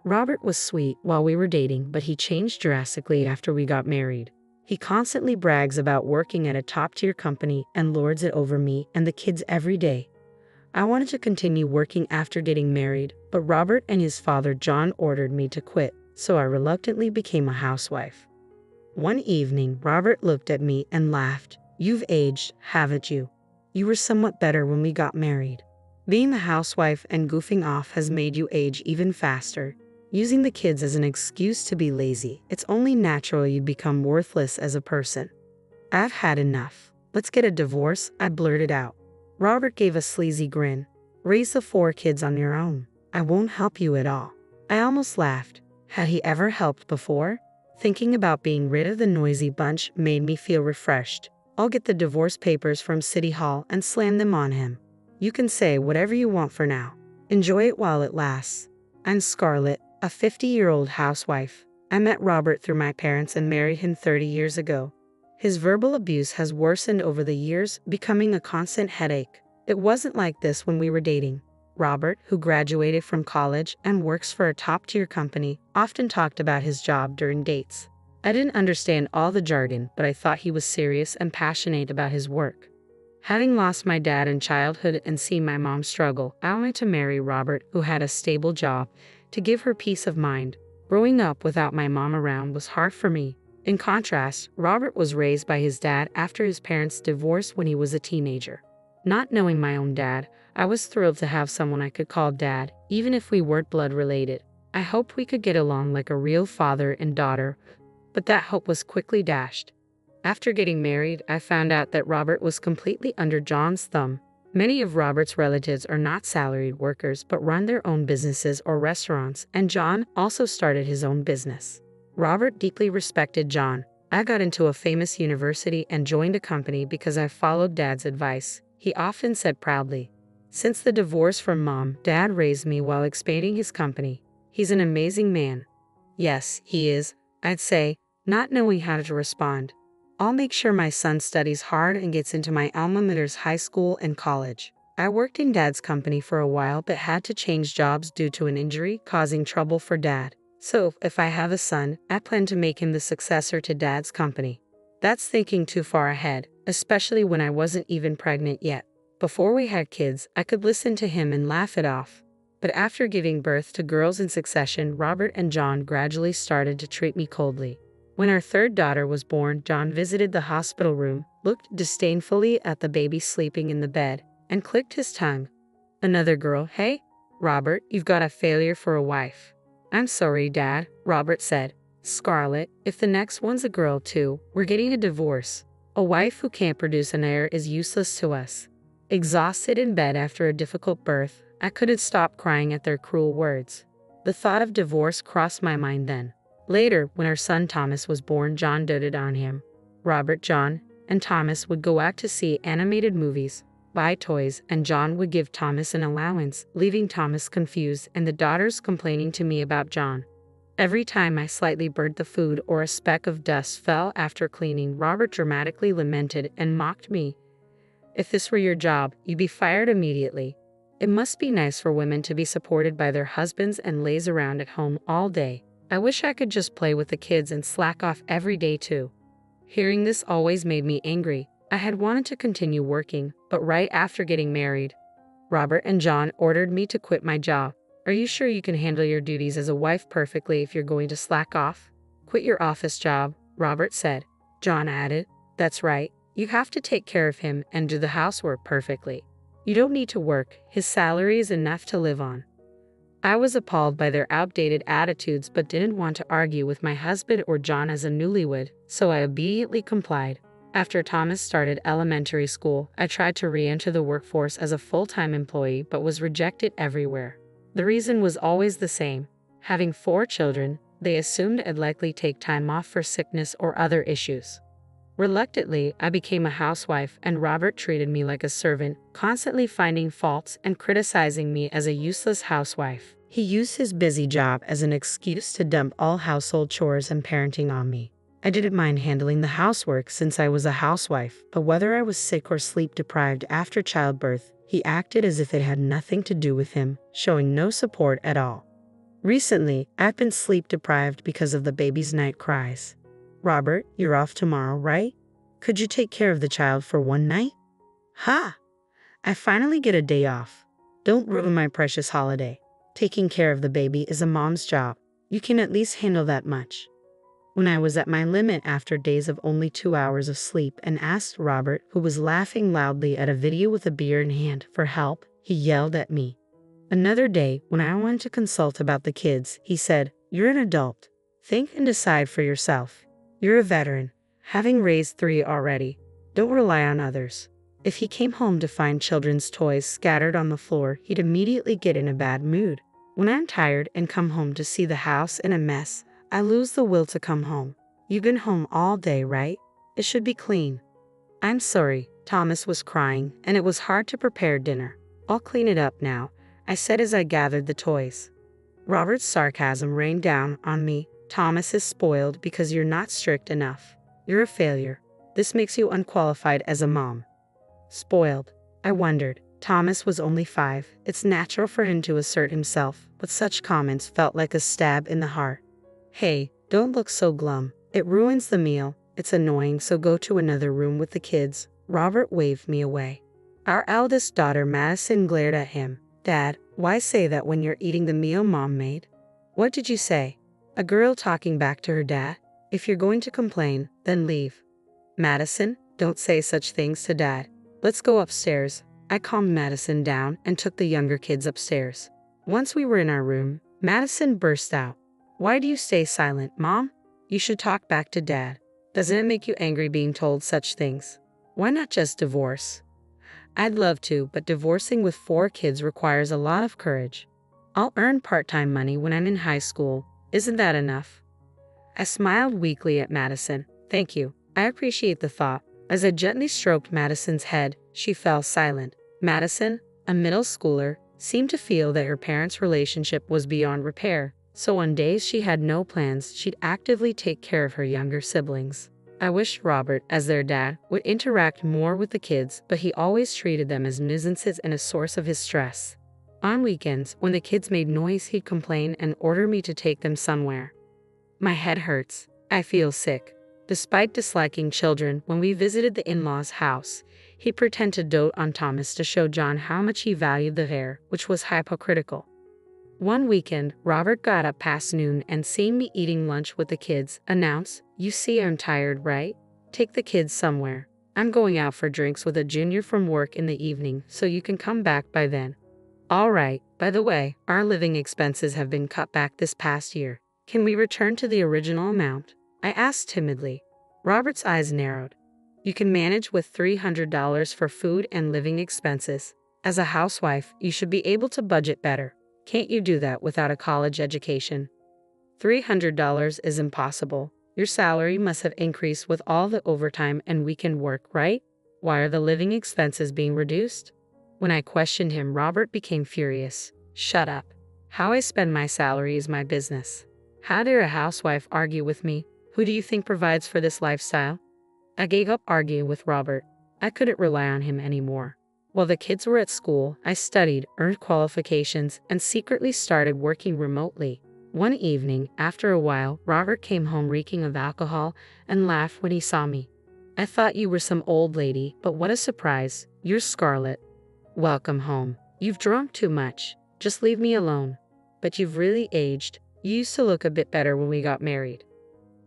Robert was sweet while we were dating, but he changed drastically after we got married. He constantly brags about working at a top-tier company and lords it over me and the kids every day. I wanted to continue working after getting married, but Robert and his father John ordered me to quit, so I reluctantly became a housewife. One evening, Robert looked at me and laughed. "You've aged, haven't you? You were somewhat better when we got married. Being the housewife and goofing off has made you age even faster. Using the kids as an excuse to be lazy, it's only natural you'd become worthless as a person." "I've had enough. Let's get a divorce," I blurted out. Robert gave a sleazy grin. "Raise the 4 kids on your own. I won't help you at all." I almost laughed. Had he ever helped before? Thinking about being rid of the noisy bunch made me feel refreshed. I'll get the divorce papers from City Hall and slam them on him. "You can say whatever you want for now. Enjoy it while it lasts." I'm Scarlett, a 50-year-old housewife. I met Robert through my parents and married him 30 years ago. His verbal abuse has worsened over the years, becoming a constant headache. It wasn't like this when we were dating. Robert, who graduated from college and works for a top-tier company, often talked about his job during dates. I didn't understand all the jargon, but I thought he was serious and passionate about his work. Having lost my dad in childhood and seen my mom struggle, I wanted to marry Robert, who had a stable job, to give her peace of mind. Growing up without my mom around was hard for me. In contrast, Robert was raised by his dad after his parents divorced when he was a teenager. Not knowing my own dad, I was thrilled to have someone I could call dad, even if we weren't blood related. I hoped we could get along like a real father and daughter, but that hope was quickly dashed. After getting married, I found out that Robert was completely under John's thumb. Many of Robert's relatives are not salaried workers but run their own businesses or restaurants, and John also started his own business. Robert deeply respected John. I got into a famous university and joined a company because I followed Dad's advice, he often said proudly. Since the divorce from Mom, Dad raised me while expanding his company. He's an amazing man. Yes, he is, I'd say, not knowing how to respond. I'll make sure my son studies hard and gets into my alma mater's high school and college. I worked in Dad's company for a while but had to change jobs due to an injury causing trouble for Dad. So, if I have a son, I plan to make him the successor to Dad's company. That's thinking too far ahead, especially when I wasn't even pregnant yet. Before we had kids, I could listen to him and laugh it off. But after giving birth to girls in succession, Robert and John gradually started to treat me coldly. When our 3rd daughter was born, John visited the hospital room, looked disdainfully at the baby sleeping in the bed, and clicked his tongue. "Another girl, hey? Robert, you've got a failure for a wife." "I'm sorry, Dad," Robert said. "Scarlett, if the next one's a girl too, we're getting a divorce. A wife who can't produce an heir is useless to us." Exhausted in bed after a difficult birth, I couldn't stop crying at their cruel words. The thought of divorce crossed my mind then. Later, when our son Thomas was born, John doted on him. Robert, John, and Thomas would go out to see animated movies, buy toys, and John would give Thomas an allowance, leaving Thomas confused and the daughters complaining to me about John. Every time I slightly burnt the food or a speck of dust fell after cleaning, Robert dramatically lamented and mocked me. "If this were your job, you'd be fired immediately." It must be nice for women to be supported by their husbands and laze around at home all day. I wish I could just play with the kids and slack off every day too. Hearing this always made me angry. I had wanted to continue working, but right after getting married, Robert and John ordered me to quit my job. "Are you sure you can handle your duties as a wife perfectly if you're going to slack off? Quit your office job," Robert said. John added, "That's right. You have to take care of him and do the housework perfectly. You don't need to work. His salary is enough to live on." I was appalled by their outdated attitudes but didn't want to argue with my husband or John as a newlywed, so I obediently complied. After Thomas started elementary school, I tried to re-enter the workforce as a full-time employee but was rejected everywhere. The reason was always the same. Having 4 children, they assumed I'd likely take time off for sickness or other issues. Reluctantly, I became a housewife and Robert treated me like a servant, constantly finding faults and criticizing me as a useless housewife. He used his busy job as an excuse to dump all household chores and parenting on me. I didn't mind handling the housework since I was a housewife, but whether I was sick or sleep-deprived after childbirth, he acted as if it had nothing to do with him, showing no support at all. Recently, I've been sleep deprived because of the baby's night cries. Robert, you're off tomorrow, right? Could you take care of the child for one night? Ha! I finally get a day off. Don't ruin my precious holiday. Taking care of the baby is a mom's job. You can at least handle that much. When I was at my limit after days of only 2 hours of sleep and asked Robert, who was laughing loudly at a video with a beer in hand, for help, he yelled at me. Another day, when I wanted to consult about the kids, he said, "You're an adult. Think and decide for yourself. You're a veteran, having raised 3 already. Don't rely on others." If he came home to find children's toys scattered on the floor, he'd immediately get in a bad mood. When I'm tired and come home to see the house in a mess, I lose the will to come home. You've been home all day, right? It should be clean. I'm sorry, Thomas was crying, and it was hard to prepare dinner. I'll clean it up now, I said as I gathered the toys. Robert's sarcasm rained down on me. Thomas is spoiled because you're not strict enough. You're a failure. This makes you unqualified as a mom. Spoiled. I wondered. Thomas was only 5. It's natural for him to assert himself, but such comments felt like a stab in the heart. Hey, don't look so glum. It ruins the meal. It's annoying, so go to another room with the kids. Robert waved me away. Our eldest daughter, Madison, glared at him. Dad, why say that when you're eating the meal Mom made? What did you say? A girl talking back to her dad. If you're going to complain, then leave. Madison, don't say such things to Dad. Let's go upstairs. I calmed Madison down and took the younger kids upstairs. Once we were in our room, Madison burst out. Why do you stay silent, Mom? You should talk back to Dad. Doesn't it make you angry being told such things? Why not just divorce? I'd love to, but divorcing with 4 kids requires a lot of courage. I'll earn part-time money when I'm in high school. Isn't that enough? I smiled weakly at Madison. Thank you. I appreciate the thought. As I gently stroked Madison's head, she fell silent. Madison, a middle schooler, seemed to feel that her parents' relationship was beyond repair, so on days she had no plans, she'd actively take care of her younger siblings. I wished Robert, as their dad, would interact more with the kids, but he always treated them as nuisances and a source of his stress. On weekends, when the kids made noise, he'd complain and order me to take them somewhere. My head hurts. I feel sick. Despite disliking children, when we visited the in-laws' house, he'd pretend to dote on Thomas to show John how much he valued the heir, which was hypocritical. One weekend, Robert got up past noon and, seeing me eating lunch with the kids, announced, "You see I'm tired, right? Take the kids somewhere. I'm going out for drinks with a junior from work in the evening, so you can come back by then." All right, by the way, our living expenses have been cut back this past year. Can we return to the original amount? I asked timidly. Robert's eyes narrowed. You can manage with $300 for food and living expenses. As a housewife, you should be able to budget better. Can't you do that without a college education? $300 is impossible. Your salary must have increased with all the overtime and weekend work, right? Why are the living expenses being reduced? When I questioned him, Robert became furious. Shut up. How I spend my salary is my business. How dare a housewife argue with me? Who do you think provides for this lifestyle? I gave up arguing with Robert. I couldn't rely on him anymore. While the kids were at school, I studied, earned qualifications, and secretly started working remotely. One evening, after a while, Robert came home reeking of alcohol and laughed when he saw me. I thought you were some old lady, but what a surprise. You're Scarlett. Welcome home. You've drunk too much. Just leave me alone. But you've really aged. You used to look a bit better when we got married.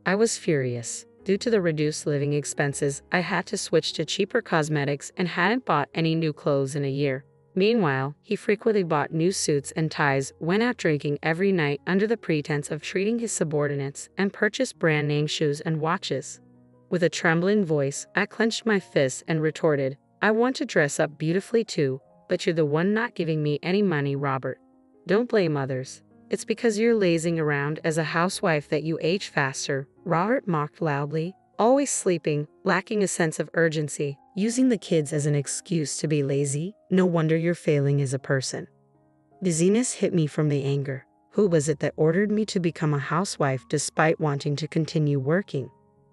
I was furious. Due to the reduced living expenses, I had to switch to cheaper cosmetics and hadn't bought any new clothes in a year. Meanwhile, he frequently bought new suits and ties, went out drinking every night under the pretense of treating his subordinates, and purchased brand-name shoes and watches. With a trembling voice, I clenched my fists and retorted, I want to dress up beautifully too, but you're the one not giving me any money, Robert. Don't blame others. It's because you're lazing around as a housewife that you age faster, Robert mocked loudly, always sleeping, lacking a sense of urgency, using the kids as an excuse to be lazy. No wonder you're failing as a person. Dizziness hit me from the anger. Who was it that ordered me to become a housewife despite wanting to continue working?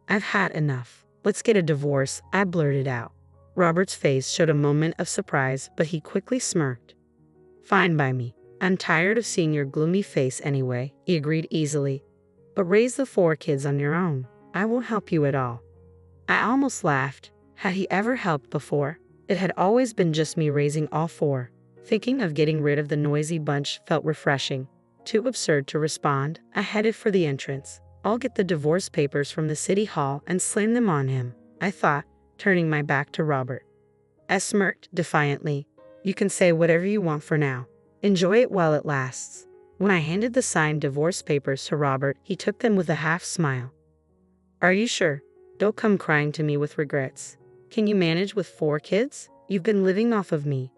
I've had enough. Let's get a divorce, I blurted out. Robert's face showed a moment of surprise, but he quickly smirked. Fine by me. I'm tired of seeing your gloomy face anyway, he agreed easily. But raise the 4 kids on your own. I won't help you at all. I almost laughed. Had he ever helped before? It had always been just me raising all 4. Thinking of getting rid of the noisy bunch felt refreshing. Too absurd to respond, I headed for the entrance. I'll get the divorce papers from the city hall and slam them on him, I thought, turning my back to Robert. I smirked defiantly. You can say whatever you want for now. Enjoy it while it lasts. When I handed the signed divorce papers to Robert, he took them with a half smile. Are you sure? Don't come crying to me with regrets. Can you manage with 4 kids? You've been living off of me.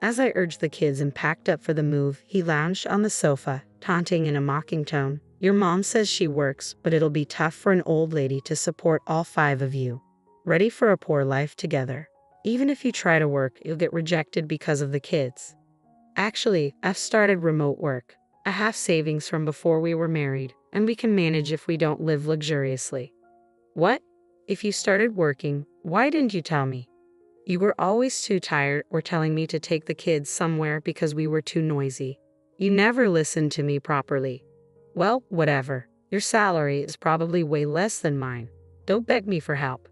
As I urged the kids and packed up for the move, he lounged on the sofa, taunting in a mocking tone. Your mom says she works, but it'll be tough for an old lady to support all 5 of you. Ready for a poor life together. Even if you try to work, you'll get rejected because of the kids. Actually, I've started remote work. I have savings from before we were married, and we can manage if we don't live luxuriously. What? If you started working, why didn't you tell me? You were always too tired or telling me to take the kids somewhere because we were too noisy. You never listened to me properly. Well, whatever. Your salary is probably way less than mine. Don't beg me for help.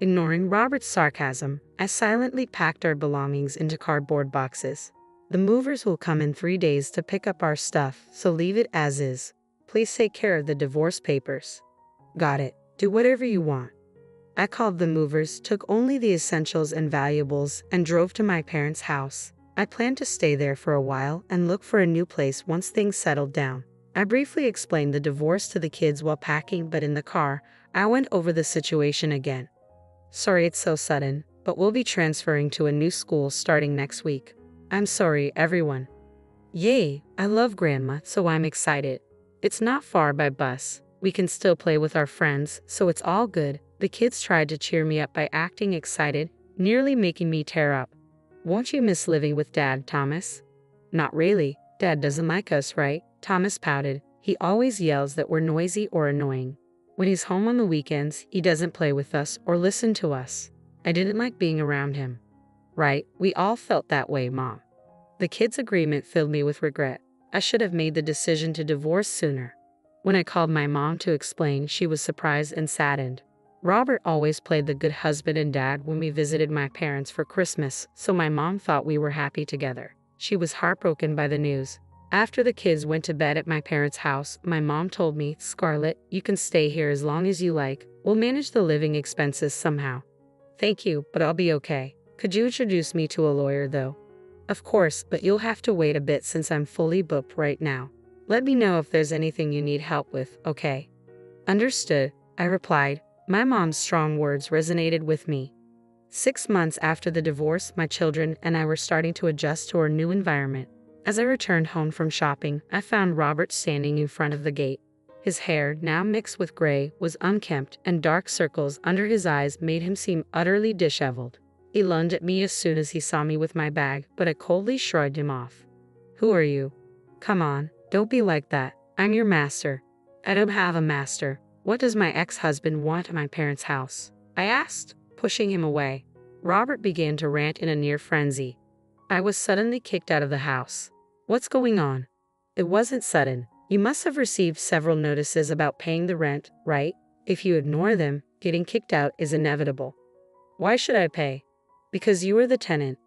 Ignoring Robert's sarcasm, I silently packed our belongings into cardboard boxes. The movers will come in 3 days to pick up our stuff, so leave it as is. Please take care of the divorce papers. Got it. Do whatever you want. I called the movers, took only the essentials and valuables, and drove to my parents' house. I planned to stay there for a while and look for a new place once things settled down. I briefly explained the divorce to the kids while packing, but in the car, I went over the situation again. Sorry it's so sudden, but we'll be transferring to a new school starting next week. I'm sorry, everyone. Yay, I love Grandma, so I'm excited. It's not far by bus. We can still play with our friends, so it's all good. The kids tried to cheer me up by acting excited, nearly making me tear up. Won't you miss living with Dad, Thomas? Not really. Dad doesn't like us, right? Thomas pouted. He always yells that we're noisy or annoying. When he's home on the weekends, he doesn't play with us or listen to us. I didn't like being around him. Right, we all felt that way, Mom. The kids' agreement filled me with regret. I should have made the decision to divorce sooner. When I called my mom to explain, she was surprised and saddened. Robert always played the good husband and dad when we visited my parents for Christmas, so my mom thought we were happy together. She was heartbroken by the news. After the kids went to bed at my parents' house, my mom told me, Scarlett, you can stay here as long as you like. We'll manage the living expenses somehow. Thank you, but I'll be okay. Could you introduce me to a lawyer, though? Of course, but you'll have to wait a bit since I'm fully booked right now. Let me know if there's anything you need help with, okay? Understood, I replied. My mom's strong words resonated with me. 6 months after the divorce, my children and I were starting to adjust to our new environment. As I returned home from shopping, I found Robert standing in front of the gate. His hair, now mixed with gray, was unkempt, and dark circles under his eyes made him seem utterly disheveled. He lunged at me as soon as he saw me with my bag, but I coldly shrugged him off. Who are you? Come on, don't be like that. I'm your master. I don't have a master. What does my ex-husband want at my parents' house? I asked, pushing him away. Robert began to rant in a near frenzy. I was suddenly kicked out of the house. What's going on? It wasn't sudden. You must have received several notices about paying the rent, right? If you ignore them, getting kicked out is inevitable. Why should I pay? Because you are the tenant.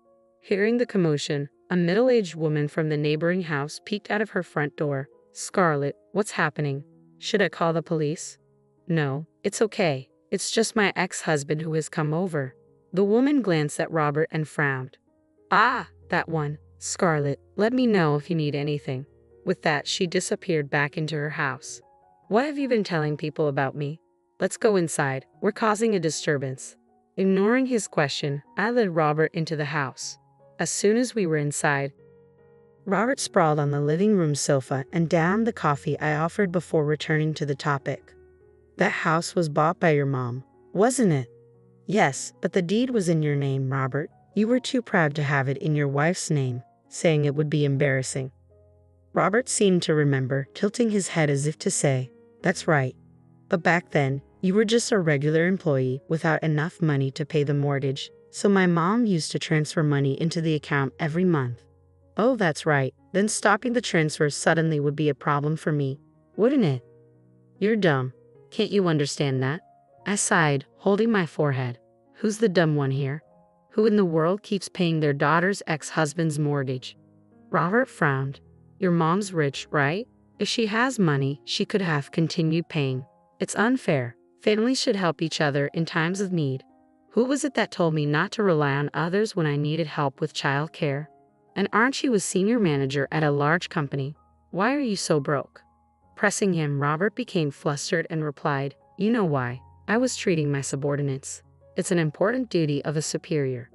Hearing the commotion, a middle-aged woman from the neighboring house peeked out of her front door. Scarlett, what's happening? Should I call the police? No, it's okay. It's just my ex-husband who has come over. The woman glanced at Robert and frowned. Ah, that one. Scarlett, let me know if you need anything. With that, she disappeared back into her house. What have you been telling people about me? Let's go inside. We're causing a disturbance. Ignoring his question, I led Robert into the house. As soon as we were inside, Robert sprawled on the living room sofa and downed the coffee I offered before returning to the topic. That house was bought by your mom, wasn't it? Yes, but the deed was in your name, Robert. You were too proud to have it in your wife's name, saying it would be embarrassing. Robert seemed to remember, tilting his head as if to say, that's right. But back then, you were just a regular employee without enough money to pay the mortgage, so my mom used to transfer money into the account every month. Oh, that's right. Then stopping the transfer suddenly would be a problem for me, wouldn't it? You're dumb. Can't you understand that? I sighed, holding my forehead. Who's the dumb one here? Who in the world keeps paying their daughter's ex-husband's mortgage? Robert frowned. Your mom's rich, right? If she has money, she could have continued paying. It's unfair. Families should help each other in times of need. Who was it that told me not to rely on others when I needed help with child care? And aren't you a senior manager at a large company? Why are you so broke? Pressing him, Robert became flustered and replied, You know why. I was treating my subordinates. It's an important duty of a superior.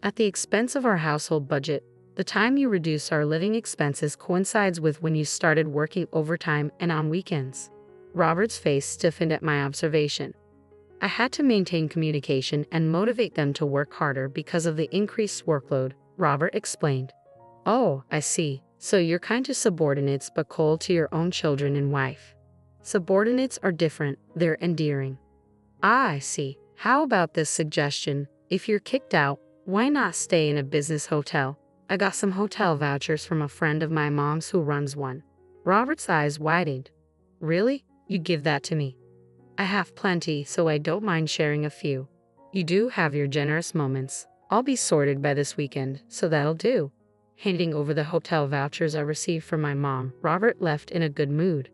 At the expense of our household budget, the time you reduce our living expenses coincides with when you started working overtime and on weekends. Robert's face stiffened at my observation. I had to maintain communication and motivate them to work harder because of the increased workload, Robert explained. Oh, I see. So you're kind to subordinates but cold to your own children and wife. Subordinates are different, they're endearing. Ah, I see. How about this suggestion? If you're kicked out, why not stay in a business hotel? I got some hotel vouchers from a friend of my mom's who runs one. Robert's eyes widened. Really? You give that to me? I have plenty, so I don't mind sharing a few. You do have your generous moments. I'll be sorted by this weekend, so that'll do. Handing over the hotel vouchers I received from my mom, Robert left in a good mood.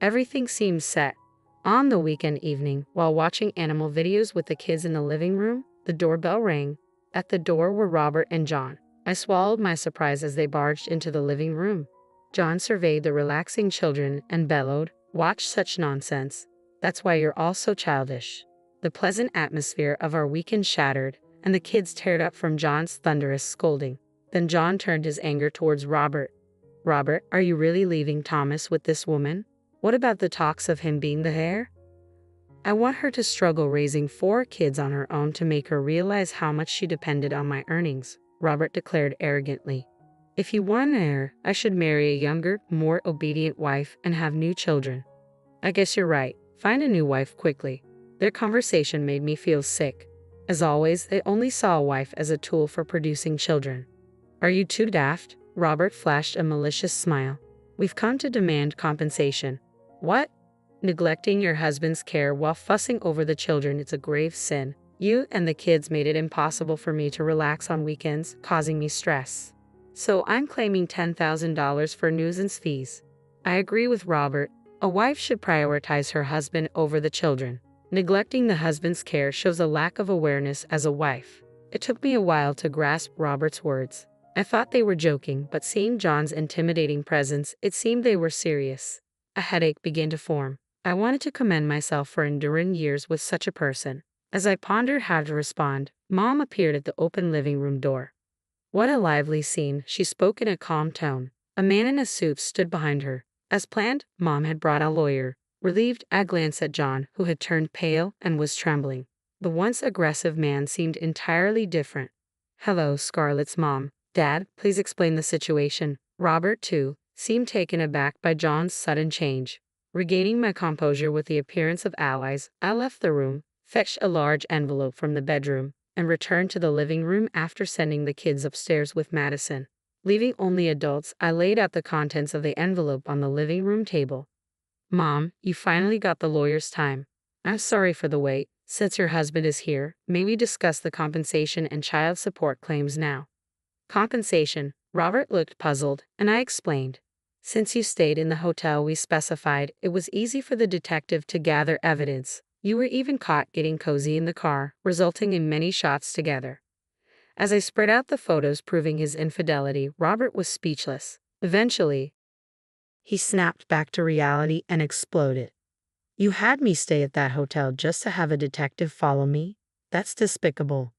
Everything seemed set. On the weekend evening, while watching animal videos with the kids in the living room, the doorbell rang. At the door were Robert and John. I swallowed my surprise as they barged into the living room. John surveyed the relaxing children and bellowed, Watch such nonsense. That's why you're all so childish. The pleasant atmosphere of our weekend shattered, and the kids teared up from John's thunderous scolding. Then John turned his anger towards Robert. Robert, are you really leaving Thomas with this woman? What about the talks of him being the heir? I want her to struggle raising 4 kids on her own to make her realize how much she depended on my earnings, Robert declared arrogantly. If you want an heir, I should marry a younger, more obedient wife and have new children. I guess you're right. Find a new wife quickly. Their conversation made me feel sick. As always, they only saw a wife as a tool for producing children. Are you too daft? Robert flashed a malicious smile. We've come to demand compensation. What? Neglecting your husband's care while fussing over the children is a grave sin. You and the kids made it impossible for me to relax on weekends, causing me stress. So I'm claiming $10,000 for nuisance fees. I agree with Robert. A wife should prioritize her husband over the children. Neglecting the husband's care shows a lack of awareness as a wife. It took me a while to grasp Robert's words. I thought they were joking, but seeing John's intimidating presence, it seemed they were serious. A headache began to form. I wanted to commend myself for enduring years with such a person. As I pondered how to respond, Mom appeared at the open living room door. What a lively scene, she spoke in a calm tone. A man in a suit stood behind her. As planned, Mom had brought a lawyer. Relieved, I glanced at John, who had turned pale and was trembling. The once aggressive man seemed entirely different. Hello, Scarlett's mom. Dad, please explain the situation. Robert, too, seemed taken aback by John's sudden change. Regaining my composure with the appearance of allies, I left the room, fetched a large envelope from the bedroom, and returned to the living room after sending the kids upstairs with Madison. Leaving only adults, I laid out the contents of the envelope on the living room table. Mom, you finally got the lawyer's time. I'm sorry for the wait. Since your husband is here, may we discuss the compensation and child support claims now? Compensation. Robert looked puzzled, and I explained. Since you stayed in the hotel we specified, it was easy for the detective to gather evidence. You were even caught getting cozy in the car, resulting in many shots together. As I spread out the photos proving his infidelity, Robert was speechless. Eventually, he snapped back to reality and exploded. You had me stay at that hotel just to have a detective follow me? That's despicable.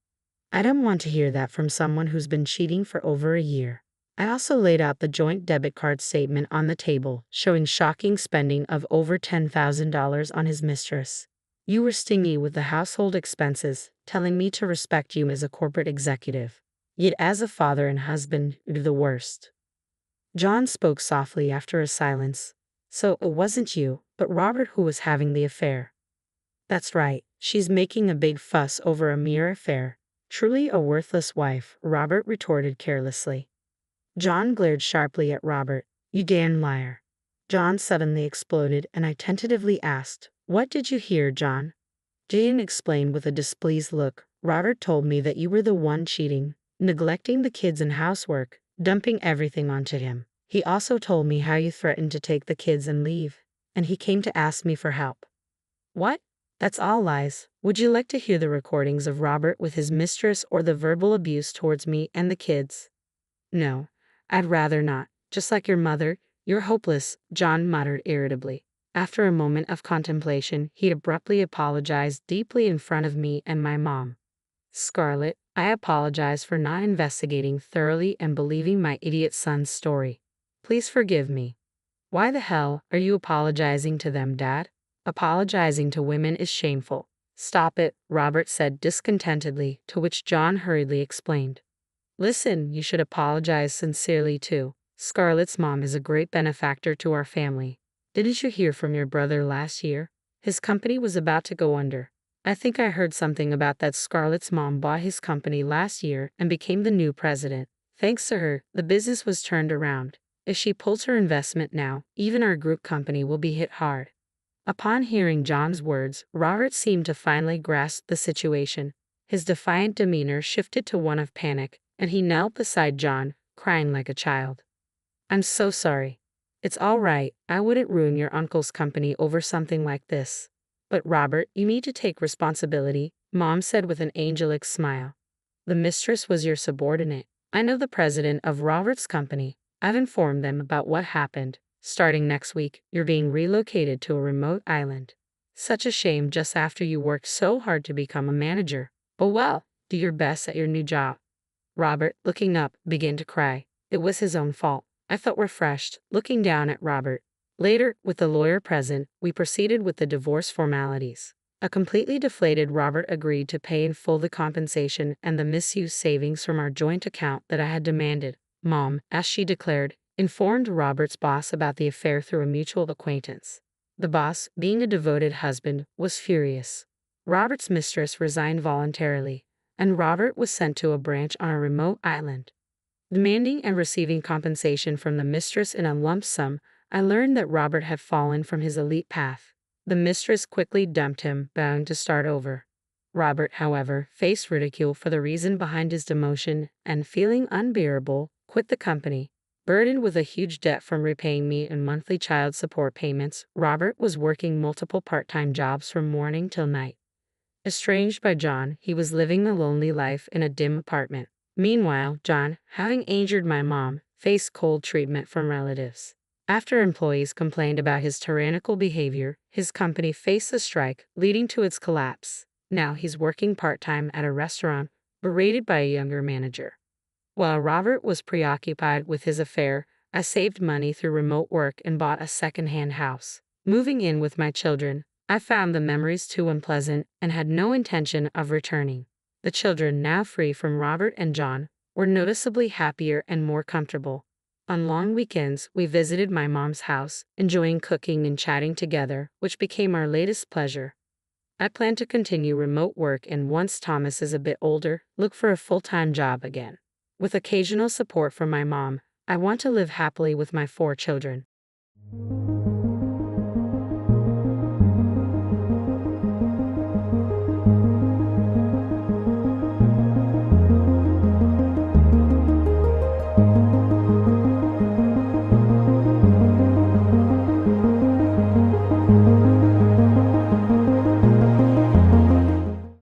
I don't want to hear that from someone who's been cheating for over a year. I also laid out the joint debit card statement on the table, showing shocking spending of over $10,000 on his mistress. You were stingy with the household expenses, telling me to respect you as a corporate executive. Yet as a father and husband, you're the worst. John spoke softly after a silence. So it wasn't you, but Robert who was having the affair. That's right, she's making a big fuss over a mere affair. Truly a worthless wife, Robert retorted carelessly. John glared sharply at Robert. You damn liar. John suddenly exploded, and I tentatively asked, What did you hear, John? Jane explained with a displeased look. Robert told me that you were the one cheating, neglecting the kids and housework, dumping everything onto him. He also told me how you threatened to take the kids and leave, and he came to ask me for help. What? That's all lies. Would you like to hear the recordings of Robert with his mistress or the verbal abuse towards me and the kids? No, I'd rather not. Just like your mother, you're hopeless, John muttered irritably. After a moment of contemplation, he abruptly apologized deeply in front of me and my mom. Scarlett, I apologize for not investigating thoroughly and believing my idiot son's story. Please forgive me. Why the hell are you apologizing to them, Dad? Apologizing to women is shameful. Stop it, Robert said discontentedly, to which John hurriedly explained. Listen, you should apologize sincerely too. Scarlett's mom is a great benefactor to our family. Didn't you hear from your brother last year? His company was about to go under. I think I heard something about that. Scarlett's mom bought his company last year and became the new president. Thanks to her, the business was turned around. If she pulls her investment now, even our group company will be hit hard. Upon hearing John's words, Robert seemed to finally grasp the situation. His defiant demeanor shifted to one of panic, and he knelt beside John, crying like a child. I'm so sorry. It's all right, I wouldn't ruin your uncle's company over something like this. But Robert, you need to take responsibility, Mom said with an angelic smile. The mistress was your subordinate. I know the president of Robert's company. I've informed them about what happened. Starting next week, you're being relocated to a remote island. Such a shame just after you worked so hard to become a manager. Oh well, do your best at your new job. Robert, looking up, began to cry. It was his own fault. I felt refreshed, looking down at Robert. Later, with the lawyer present, we proceeded with the divorce formalities. A completely deflated Robert agreed to pay in full the compensation and the misuse savings from our joint account that I had demanded. Mom, as she declared, informed Robert's boss about the affair through a mutual acquaintance. The boss, being a devoted husband, was furious. Robert's mistress resigned voluntarily, and Robert was sent to a branch on a remote island. Demanding and receiving compensation from the mistress in a lump sum, I learned that Robert had fallen from his elite path. The mistress quickly dumped him, bound to start over. Robert, however, faced ridicule for the reason behind his demotion and, feeling unbearable, quit the company. Burdened with a huge debt from repaying me in monthly child support payments, Robert was working multiple part-time jobs from morning till night. Estranged by John, he was living a lonely life in a dim apartment. Meanwhile, John, having injured my mom, faced cold treatment from relatives. After employees complained about his tyrannical behavior, his company faced a strike, leading to its collapse. Now he's working part-time at a restaurant, berated by a younger manager. While Robert was preoccupied with his affair, I saved money through remote work and bought a second-hand house. Moving in with my children, I found the memories too unpleasant and had no intention of returning. The children, now free from Robert and John, were noticeably happier and more comfortable. On long weekends, we visited my mom's house, enjoying cooking and chatting together, which became our latest pleasure. I plan to continue remote work and once Thomas is a bit older, look for a full-time job again. With occasional support from my mom, I want to live happily with my 4 children.